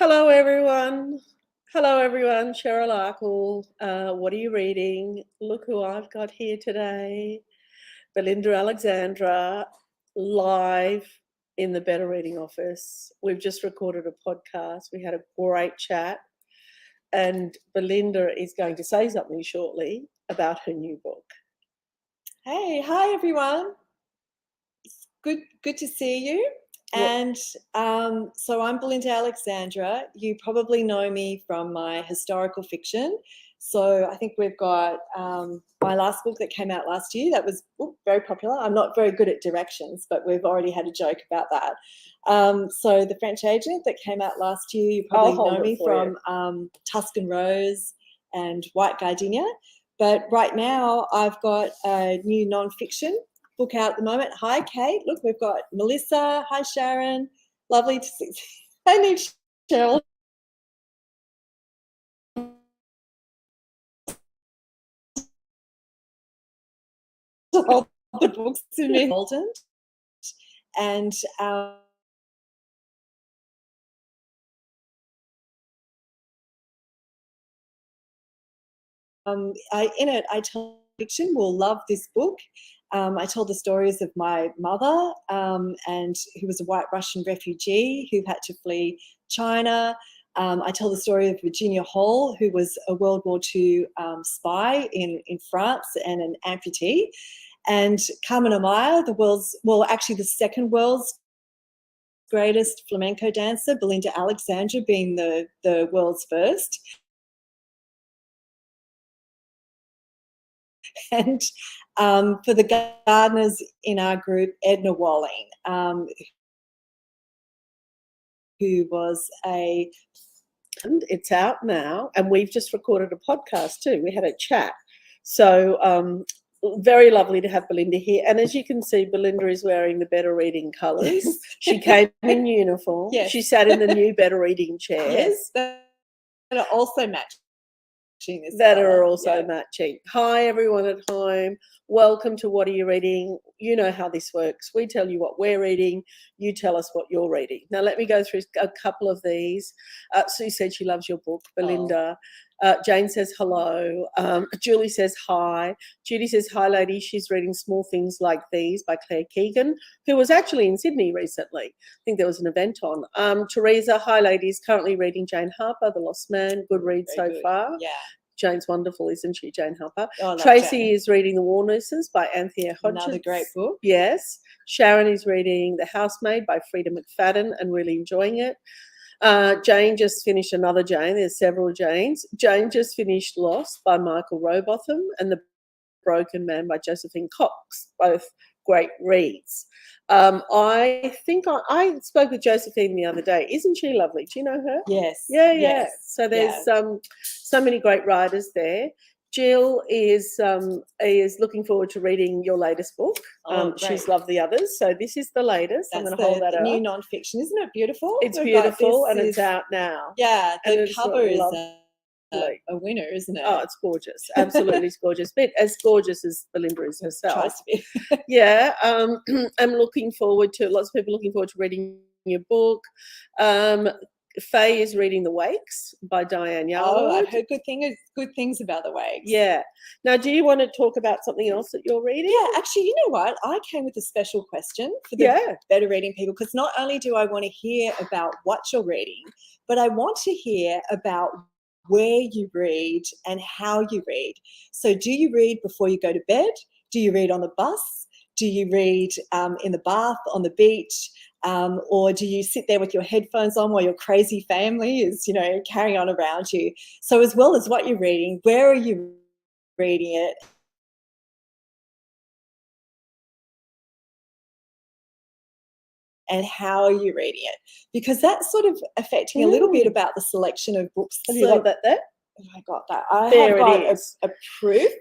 Hello, everyone. Hello, everyone. Cheryl Arkle. What are you reading? Look who I've got here today. Belinda Alexandra, live in the Better Reading office. We've just recorded a podcast. We had a great chat. And Belinda is going to say something shortly about her new book. Hey, hi everyone. It's good to see you. And so I'm Belinda Alexandra. You probably know me from my historical fiction. So I think we've got my last book that came out last year. That was very popular. I'm not very good at directions, but we've already had a joke about that. So The French Agent that came out last year, you probably know me from Tuscan Rose and White Gardenia. But right now I've got a new non-fiction book out at the moment. Hi, Kate. Look, we've got Melissa. Hi, Sharon. Lovely to see. I need Cheryl. Hold the books to me, Holden. And in it, I tell fiction will love this book. I tell the stories of my mother, and who was a white Russian refugee who had to flee China. I tell the story of Virginia Hall, who was a World War II spy in France and an amputee. And Carmen Amaya, the second world's greatest flamenco dancer, Belinda Alexandra being the world's first. And for the gardeners in our group, Edna Walling, who was a... And it's out now, and we've just recorded a podcast too. We had a chat. So very lovely to have Belinda here. And as you can see, Belinda is wearing the Better Reading colours. She came in uniform. Yes. She sat in the new Better Reading chairs. Yes, that are also matching. Matching. Hi, everyone at home. Welcome to What Are You Reading? You know how this works. We tell you what we're reading. You tell us what you're reading. Now, let me go through a couple of these. Sue said she loves your book, Belinda. Jane says hello. Julie says hi. Judy says hi, lady. She's reading Small Things Like These by Claire Keegan, who was actually in Sydney recently. I think there was an event on. Teresa, hi, ladies. Currently reading Jane Harper, The Lost Man. Good read so far. Yeah. Jane's wonderful, isn't she, Jane Harper? Oh, Tracy Jane. Is reading The War Nurses by Anthea Hodges. Another great book. Yes. Sharon is reading The Housemaid by Frida McFadden and really enjoying it. Jane just finished another Jane. There's several Janes. Jane just finished Lost by Michael Robotham and The Broken Man by Josephine Cox, both great reads. I think I spoke with Josephine the other day. Isn't she lovely? Do you know her? Yes. Yeah. Yes. So there's so many great writers there. Jill is looking forward to reading your latest book. She's loved the others, so this is the latest. I'm going to hold that up. New non-fiction, isn't it beautiful? It's beautiful, and it's out now. Yeah, the cover is a winner, isn't it? Oh, it's gorgeous. Absolutely, it's gorgeous. But as gorgeous as Belinda is herself. Tries to be. Yeah, I'm looking forward to, lots of people looking forward to reading your book. Faye is reading The Wakes by Diane Yarwood. Oh, I've heard good things about The Wakes. Yeah. Now, do you want to talk about something else that you're reading? Yeah, actually, you know what? I came with a special question for the Better Reading people, because not only do I want to hear about what you're reading, but I want to hear about where you read and how you read. So do you read before you go to bed? Do you read on the bus? Do you read in the bath, on the beach? Or do you sit there with your headphones on while your crazy family is, carrying on around you? So as well as what you're reading, where are you reading it? And how are you reading it? Because that's sort of affecting a little bit about the selection of books. Have you got that there? Oh, I got that. I have got a proof.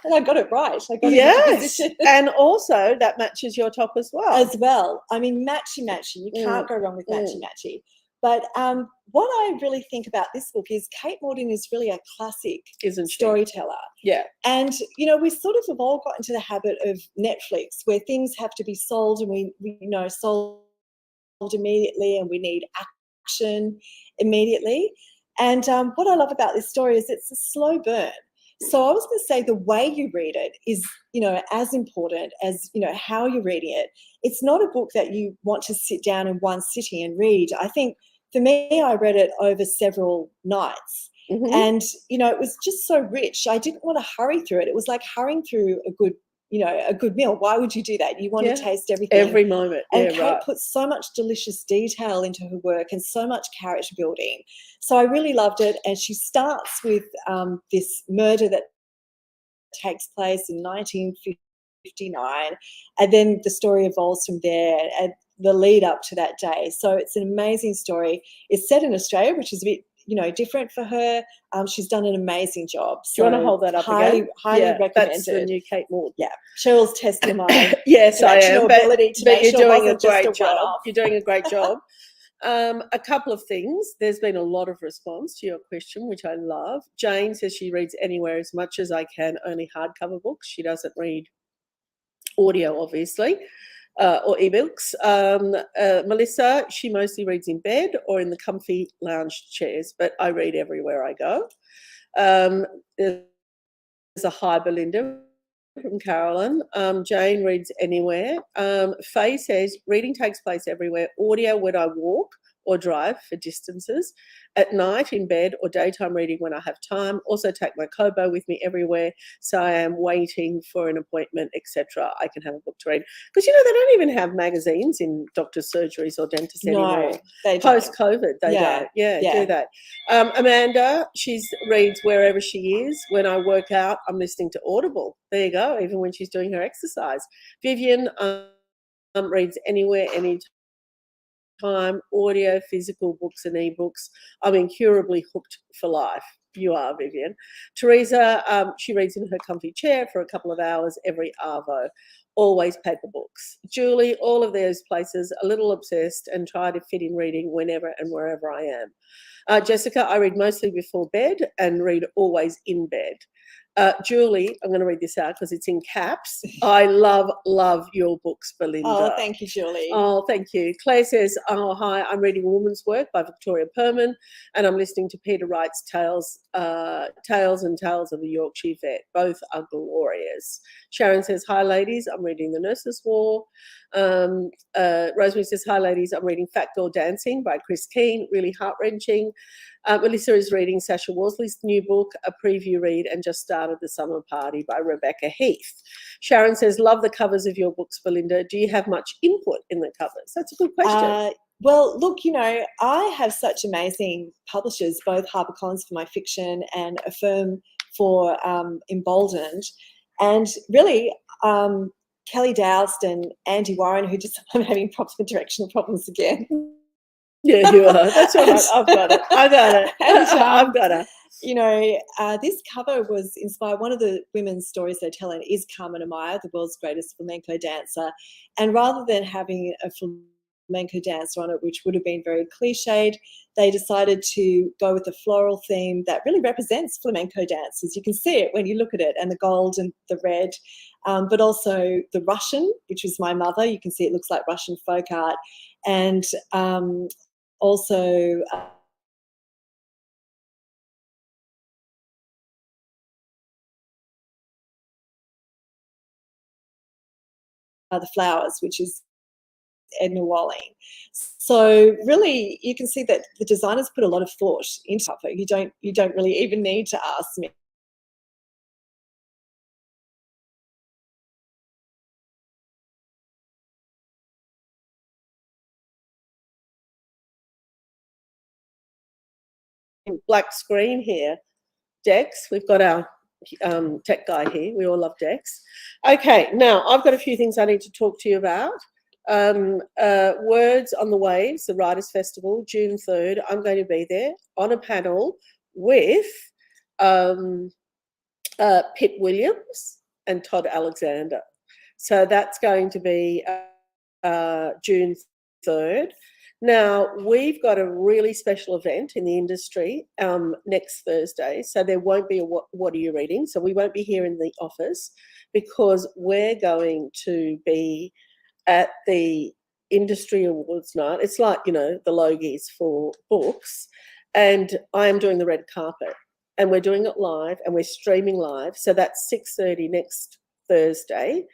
And I got it right. I got it. And also that matches your top as well. I mean, matchy. You can't go wrong with matchy. But what I really think about this book is Kate Morton is really a classic storyteller. Yeah. And, we sort of have all got into the habit of Netflix, where things have to be sold and we sold immediately, and we need action immediately. And what I love about this story is it's a slow burn. So I was going to say the way you read it is, as important as, how you're reading it. It's not a book that you want to sit down in one sitting and read. I think for me, I read it over several nights. Mhm. And, it was just so rich. I didn't want to hurry through it. It was like hurrying through a good meal. Why would you do that? You want Yeah. to taste everything. Every moment. And Yeah, Kate right. puts so much delicious detail into her work and so much character building. So I really loved it. And she starts with this murder that takes place in 1959. And then the story evolves from there and the lead up to that day. So it's an amazing story. It's set in Australia, which is a bit, different for her. She's done an amazing job. Do you want to hold that up highly, again? Highly Yeah, recommended. that's the new Kate Moore. Yeah, Cheryl's testing my Yes, I am. ability to but make you're sure it doing a wasn't just great a job. one-off. You're doing a great job. A couple of things. There's been a lot of response to your question, which I love. Jane says she reads anywhere as much as I can, only hardcover books. She doesn't read audio, obviously, or ebooks. Melissa, she mostly reads in bed or in the comfy lounge chairs, but I read everywhere I go. There's a hi, Belinda, from Carolyn. Jane reads anywhere. Faye says reading takes place everywhere. Audio when I walk or drive for distances. At night in bed or daytime reading when I have time. Also take my Kobo with me everywhere. So I am waiting for an appointment, etc. I can have a book to read. Because, they don't even have magazines in doctors' surgeries or dentists anymore. No, they don't. Post-COVID, they don't. Yeah, do that. Amanda, she reads wherever she is. When I work out, I'm listening to Audible. There you go, even when she's doing her exercise. Vivian reads anywhere, anytime. Audio, physical books and ebooks. I'm incurably hooked for life. You are, Vivian. Teresa, she reads in her comfy chair for a couple of hours every arvo. Always paper books. Julie, all of those places, a little obsessed and try to fit in reading whenever and wherever I am. Jessica, I read mostly before bed and read always in bed. Julie, I'm going to read this out because it's in caps. I love your books, Belinda. Oh, thank you, Julie. Oh, thank you. Claire says, oh, hi, I'm reading Woman's Work by Victoria Perman, and I'm listening to Peter Wright's Tales and Tales of a Yorkshire Vet. Both are glorious. Sharon says, hi, ladies, I'm reading The Nurse's War. Rosemary says, hi, ladies, I'm reading Fat Girl Dancing by Chris Keane, really heart-wrenching. Melissa is reading Sasha Worsley's new book, a preview read, and just started The Summer Party by Rebecca Heath. Sharon says, love the covers of your books, Belinda. Do you have much input in the covers? That's a good question. Well, look, I have such amazing publishers, both HarperCollins for my fiction and Affirm for Emboldened. And really, Kelly Doust and Andy Warren, who just, I'm having directional problems again. Yeah, you are. That's all right. I've got it. I've got it. This cover was inspired. One of the women's stories they're telling is Carmen Amaya, the world's greatest flamenco dancer. And rather than having a flamenco dancer on it, which would have been very cliched, they decided to go with a floral theme that really represents flamenco dancers. You can see it when you look at it, and the gold and the red, but also the Russian, which was my mother. You can see it looks like Russian folk art. And also the flowers, which is Edna Walling. So really, you can see that the designers put a lot of thought into it. You don't really even need to ask me. Black screen here. Dex, we've got our tech guy here. We all love Dex. Okay, now I've got a few things I need to talk to you about. Words on the Waves, the Writers' Festival, June 3rd. I'm going to be there on a panel with Pip Williams and Todd Alexander. So that's going to be June 3rd. Now, we've got a really special event in the industry next Thursday, so there won't be a What Are You Reading? So we won't be here in the office because we're going to be at the industry awards night. It's like, you know, the Logies for books. And I am doing the red carpet. And we're doing it live and we're streaming live. So that's 6:30 next Thursday.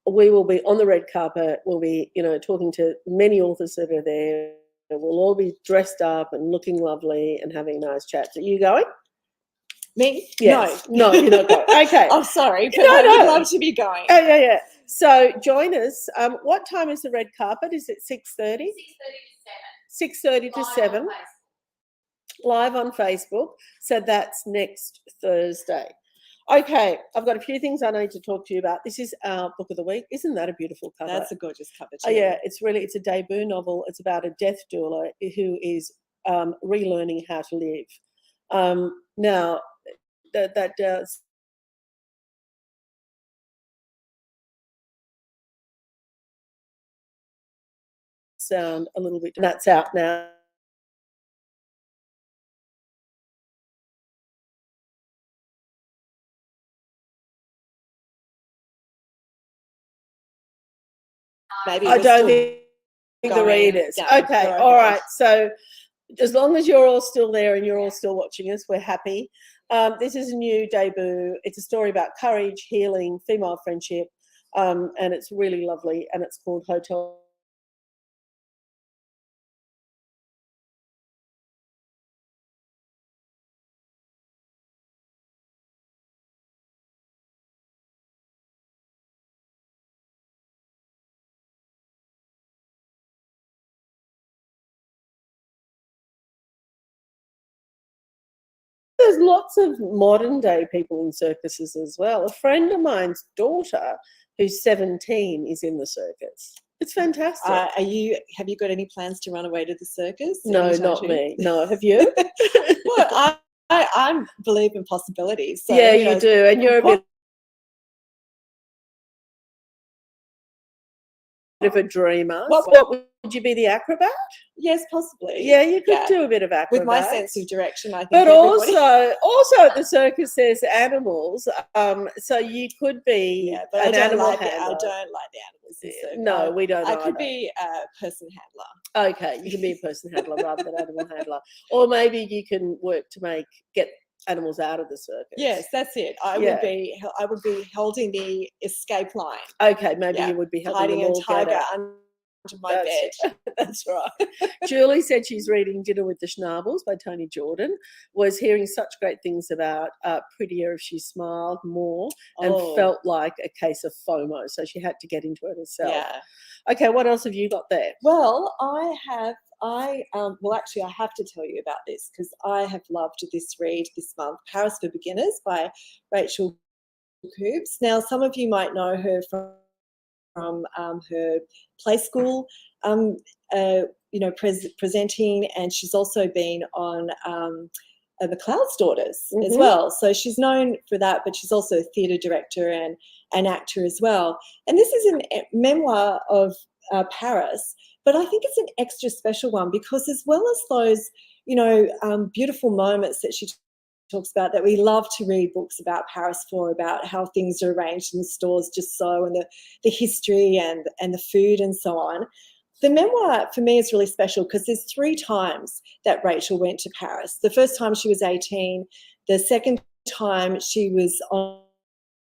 We will be on the red carpet. We'll be, you know, talking to many authors that are there. We'll all be dressed up and looking lovely and having nice chats. Are you going? Me? Yes. No. No, you're not going. Okay. I'm sorry, but No, I no. would love to be going. Oh, yeah. So join us. What time is the red carpet? Is it 6:30? 6:30 to 7. Live on Facebook. So that's next Thursday. Okay, I've got a few things I need to talk to you about. This is our book of the week. Isn't that a beautiful cover? That's a gorgeous cover too. Oh, yeah, it's a debut novel. It's about a death doula who is relearning how to live. Now, that does sound a little bit. That's out now. Maybe I we're don't still think the going. readers. Yeah, Okay, go all ahead. right. So as long as you're all still there and you're all still watching us, we're happy. This is a new debut. It's a story about courage, healing, female friendship, and it's really lovely. And it's called Hotel. There's lots of modern day people in circuses as well. A friend of mine's daughter, who's 17, is in the circus. It's fantastic. Have you got any plans to run away to the circus? No, anytime not soon? me. No, have you? Well, I believe in possibilities. So, yeah, you know, you do, and you're a bit of a dreamer. What would you be, the acrobat? Yes, possibly. Yeah, you could do a bit of acrobat. With my sense of direction, I think. But everybody... also at the circus there's animals. So you could be an animal handler. I don't like the animals in circus. No, we don't. I could be a person handler. Okay, you can be a person handler rather than animal handler, or maybe you can work to get animals out of the circus. Yes, that's it. I would be holding the escape line. Okay, maybe you would be helping hiding them all a tiger get under my bed. That's right. Julie said she's reading Dinner with the Schnabels by Tony Jordan. Was hearing such great things about Prettier If She Smiled More, and felt like a case of FOMO, so she had to get into it herself. Yeah. Okay, what else have you got there? Well, well, actually, I have to tell you about this because I have loved this read this month, Paris for Beginners by Rachel Coops. Now, some of you might know her from her play school, presenting, and she's also been on The Cloud's Daughters as well. So she's known for that, but she's also a theatre director and an actor as well. And this is a memoir of Paris, but I think it's an extra special one because, as well as those, beautiful moments that she talks about, that we love to read books about Paris for, about how things are arranged in the stores just so, and the history and the food and so on. The memoir for me is really special because there's 3 times that Rachel went to Paris. The first time she was 18, the second time she was on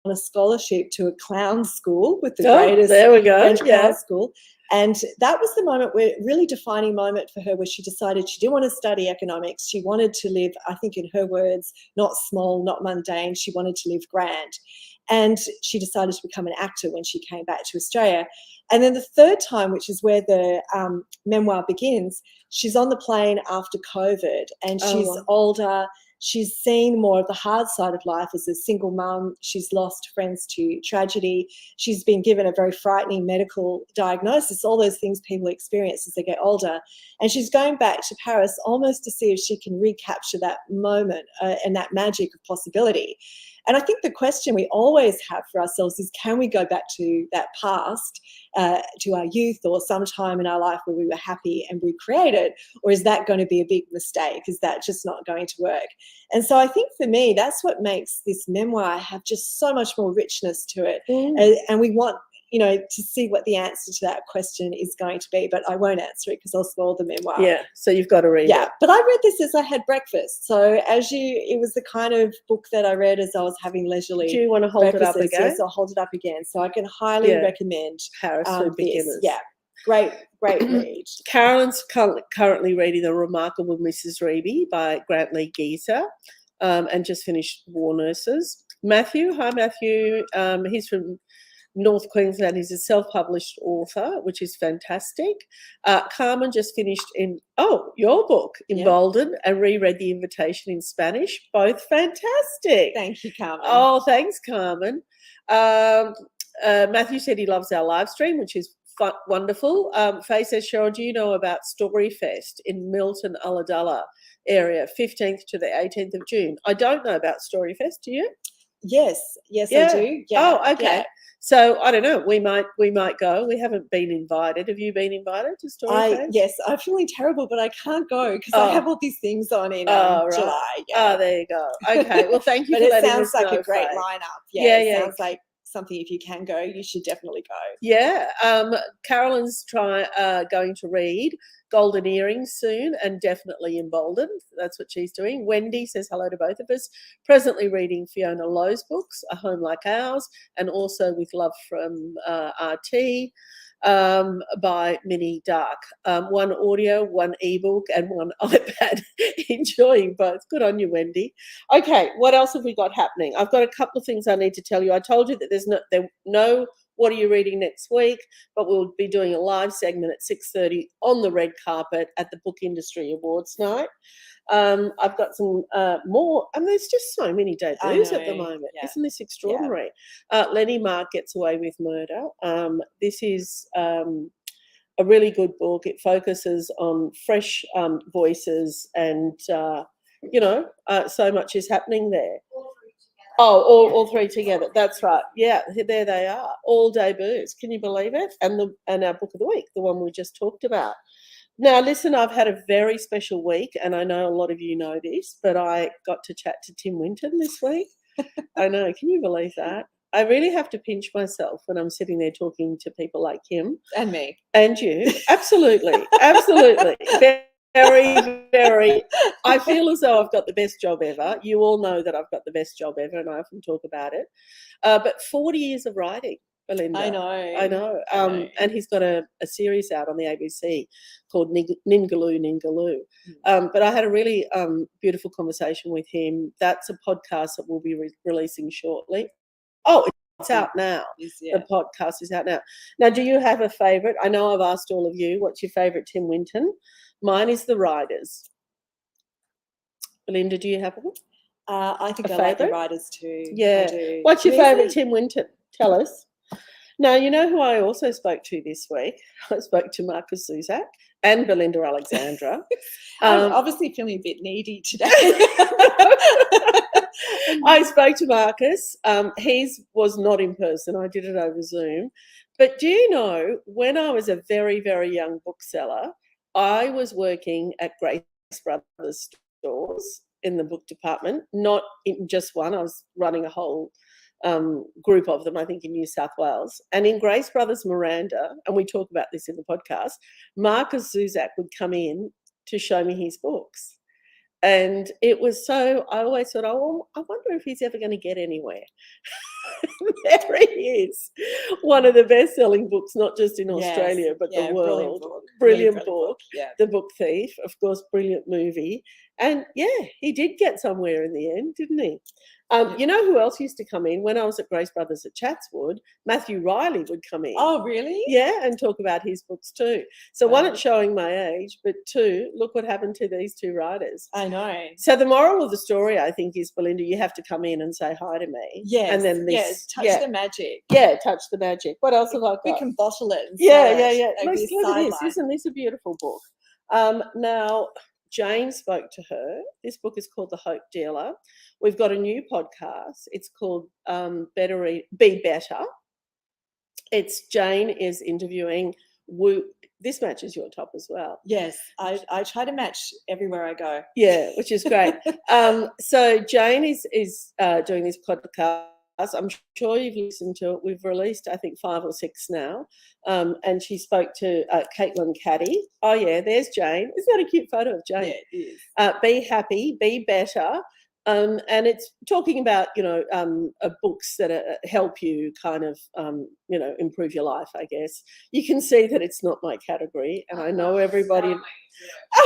a scholarship to a clown school with the greatest French clown school. And that was the moment really defining moment for her, where she decided she didn't want to study economics. She wanted to live, I think in her words, not small, not mundane. She wanted to live grand. And she decided to become an actor when she came back to Australia. And then the third time, which is where the memoir begins, she's on the plane after COVID, and she's older. She's seen more of the hard side of life as a single mum. She's lost friends to tragedy. She's been given a very frightening medical diagnosis, all those things people experience as they get older. And she's going back to Paris almost to see if she can recapture that moment and that magic of possibility. And I think the question we always have for ourselves is, can we go back to that past, to our youth, or some time in our life where we were happy and recreate it? Or is that going to be a big mistake? Is that just not going to work? And so I think for me, that's what makes this memoir have just so much more richness to it. And we want to see what the answer to that question is going to be, but I won't answer it because I'll spoil the memoir. Yeah, so you've got to read it. But I read this as I had breakfast. So it was the kind of book that I read as I was having leisurely. Do you want to hold it up again? Yes, I'll hold it up again. So I can highly recommend Paris for Beginners. Yeah, great read. Carolyn's currently reading The Remarkable Mrs. Reeby by Grant Lee Geezer, and just finished War Nurses. Matthew, hi Matthew. He's from North Queensland. He's a self-published author, which is fantastic. Carmen just finished your book, Emboldened, and reread The Invitation in Spanish. Both fantastic. Thank you, Carmen. Oh, thanks, Carmen. Matthew said he loves our live stream, which is wonderful. Faye says, Cheryl, do you know about Storyfest in Milton, Ulladulla area, 15th to the 18th of June? I don't know about Storyfest. Do you? Yes, I do. Yeah. Oh, okay. Yeah. So I don't know. We might go. We haven't been invited. Have you been invited to Storyfest? Yes, I'm feeling terrible, but I can't go because I have all these things on in July. Yeah. Oh, there you go. Okay. Well, thank you for letting us know. But it sounds like a great lineup. Yeah. It sounds like something. If you can go, you should definitely go. Yeah. Carolyn's going to read Golden Earrings soon, and definitely Emboldened. That's what she's doing. Wendy says hello to both of us. Presently reading Fiona Lowe's books, A Home Like Ours, and also With Love from RT by Minnie Dark. One audio, one ebook, and one iPad. Enjoying both. Good on you, Wendy. Okay, what else have we got happening? I've got a couple of things I need to tell you. I told you that there's no What Are You Reading next week, but we'll be doing a live segment at 6:30 on the red carpet at the Book Industry Awards night. I've got some more, and there's just so many debuts at the moment. Yeah. Isn't this extraordinary? Yeah. Lenny Mark Gets Away with Murder. This is a really good book. It focuses on fresh voices, and so much is happening there. Oh, all three together. That's right. Yeah, there they are. All debuts. Can you believe it? And our book of the week, the one we just talked about. Now, listen, I've had a very special week, and I know a lot of you know this, but I got to chat to Tim Winton this week. I know. Can you believe that? I really have to pinch myself when I'm sitting there talking to people like him. And me. And you. Absolutely. Absolutely. Very, very. I feel as though I've got the best job ever. You all know that I've got the best job ever, and I often talk about it. But 40 years of writing, Belinda. I know. And he's got a series out on the ABC called Ningaloo. But I had a really beautiful conversation with him. That's a podcast that we'll be releasing shortly. Oh, it's out now. The podcast is out now. Now, do you have a favourite? I know I've asked all of you, what's your favourite Tim Winton? Mine is The Riders. Belinda, do you have one? I think I like The Riders too. Yeah. I do. What's your favourite Tim Winton? Tell us. Now, you know who I also spoke to this week? I spoke to Marcus Zuzak and Belinda Alexandra. I'm obviously feeling a bit needy today. I spoke to Marcus. He was not in person. I did it over Zoom. But do you know, when I was a very, very young bookseller, I was working at Grace Brothers stores in the book department, not in just one. I was running a whole group of them, I think, in New South Wales. And in Grace Brothers Miranda, and we talk about this in the podcast, Marcus Zuzak would come in to show me his books. And it was so, I always thought, oh, I wonder if he's ever going to get anywhere. There he is. One of the best-selling books, not just in Australia, but the world. Brilliant book. Yeah. The Book Thief, of course, brilliant movie. And, he did get somewhere in the end, didn't he? You know who else used to come in? When I was at Grace Brothers at Chatswood, Matthew Riley would come in. Oh, really? Yeah, and talk about his books too. So one, it's showing my age, but two, look what happened to these two writers. I know. So the moral of the story, I think, is, Belinda, you have to come in and say hi to me. Yes. And then touch the magic. Yeah, touch the magic. What else have I got? We can bottle it. Yeah. Look at this. Isn't this a beautiful book? Now, Jane spoke to her. This book is called The Hope Dealer. We've got a new podcast. It's called Be Better. It's Jane is interviewing this matches your top as well. Yes, I try to match everywhere I go. Yeah, which is great. So Jane is doing this podcast I'm sure you've listened to it. We've released, I think, 5 or 6 now. And she spoke to Caitlin Caddy. Oh, yeah, there's Jane. Isn't that a cute photo of Jane? Yeah, it is. Be happy, be better. And it's talking about, books that help you kind of, improve your life, I guess. You can see that it's not my category. And I know everybody,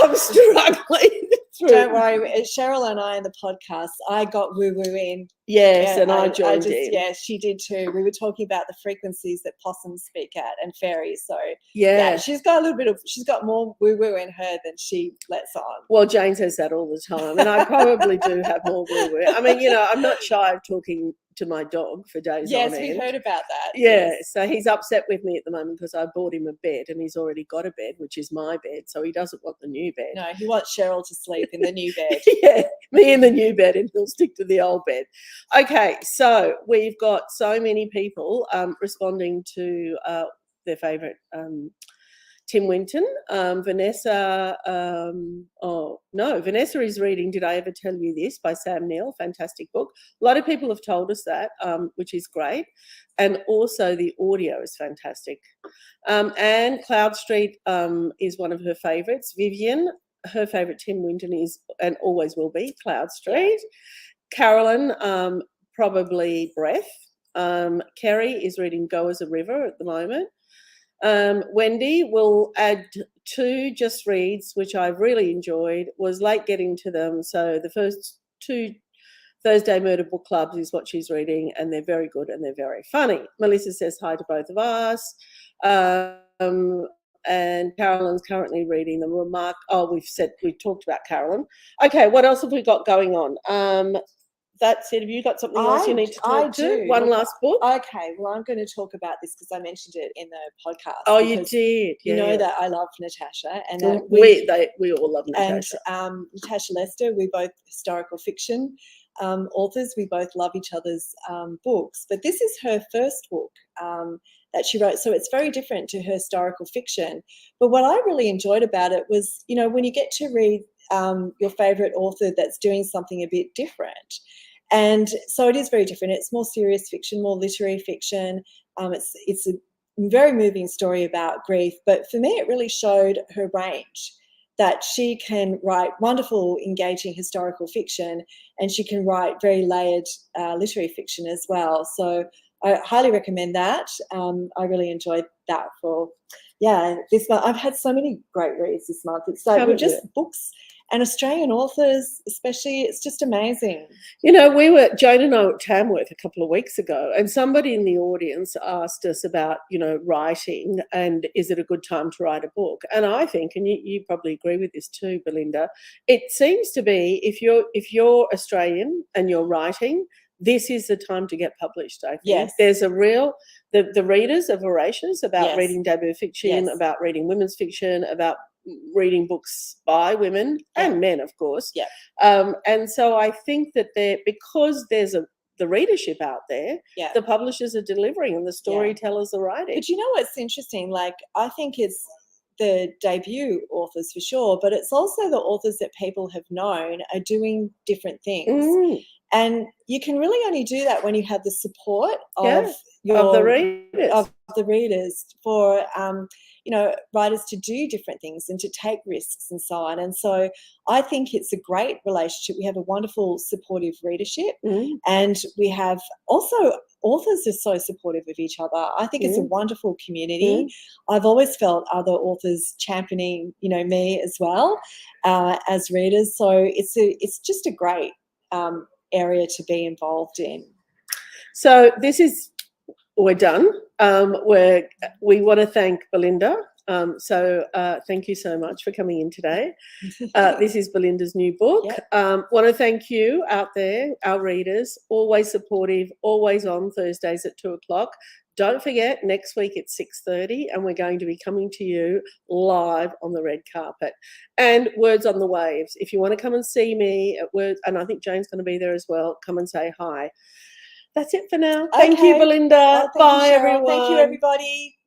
I'm struggling through. Don't worry, Cheryl and I in the podcast, I got woo-woo in. Yes, and I joined in. Yeah, she did too. We were talking about the frequencies that possums speak at and fairies. So yeah, she's got more woo-woo in her than she lets on. Well, Jane says that all the time, and I probably do have more woo-woo. I mean, I'm not shy of talking to my dog for days on end. Yes, we heard about that. Yeah, yes. So he's upset with me at the moment because I bought him a bed and he's already got a bed, which is my bed, so he doesn't want the new bed. No, he wants Cheryl to sleep in the new bed. Yeah, me in the new bed, and he'll stick to the old bed. Okay, so we've got so many people responding to their favourite Tim Winton. Vanessa, Vanessa is reading Did I Ever Tell You This by Sam Neill, fantastic book. A lot of people have told us that, which is great. And also the audio is fantastic. Anne Cloud Street is one of her favourites. Vivian, her favourite Tim Winton is, and always will be, Cloud Street. Carolyn, probably Breath. Kerry is reading Go as a River at the moment. Wendy will add 2 just reads, which I've really enjoyed. Was late getting to them, so the first 2 Thursday Murder Book Clubs is what she's reading, and they're very good and they're very funny. Melissa says hi to both of us. And Carolyn's currently reading the remark. Oh, we've talked about Carolyn. Okay, what else have we got going on? That's it. Have you got something else you need to talk to? One last book? Okay, well, I'm going to talk about this because I mentioned it in the podcast. Oh, you did. You know that I love Natasha. And that we all love Natasha. And Natasha Lester, we're both historical fiction authors. We both love each other's books. But this is her first book that she wrote. So it's very different to her historical fiction. But what I really enjoyed about it was, when you get to read your favourite author that's doing something a bit different. And so it is very different. It's more serious fiction, more literary fiction. It's a very moving story about grief. But for me, it really showed her range, that she can write wonderful, engaging historical fiction, and she can write very layered literary fiction as well. So I highly recommend that. I really enjoyed that this month. I've had so many great reads this month. It's like just books and Australian authors, especially. It's just amazing. Jane and I were at Tamworth a couple of weeks ago, and somebody in the audience asked us about, writing and is it a good time to write a book? And I think, and you probably agree with this too, Belinda, it seems to be if you're Australian and you're writing, this is the time to get published, I think. Yes. There's a real, the readers are voracious about reading debut fiction, about reading women's fiction, about reading books by women and men, of course. And so I think that because there's the readership out there, the publishers are delivering and the storytellers are writing. But what's interesting? Like, I think it's the debut authors for sure, but it's also the authors that people have known are doing different things. And you can really only do that when you have the support of the readers for writers to do different things and to take risks and so on. And so I think it's a great relationship. We have a wonderful supportive readership, and we have also authors are so supportive of each other. I think it's a wonderful community. I've always felt other authors championing me as well as readers. So it's just a great area to be involved in. So we're done. We want to thank Belinda. Thank you so much for coming in today. This is Belinda's new book. Want to thank you out there, our readers, always supportive, always on Thursdays at 2:00. Don't forget, next week it's 6:30, and we're going to be coming to you live on the red carpet. And Words on the Waves. If you want to come and see me at Words, and I think Jane's going to be there as well, come and say hi. That's it for now. Thank you, Belinda. Bye, everyone. Thank you, everybody.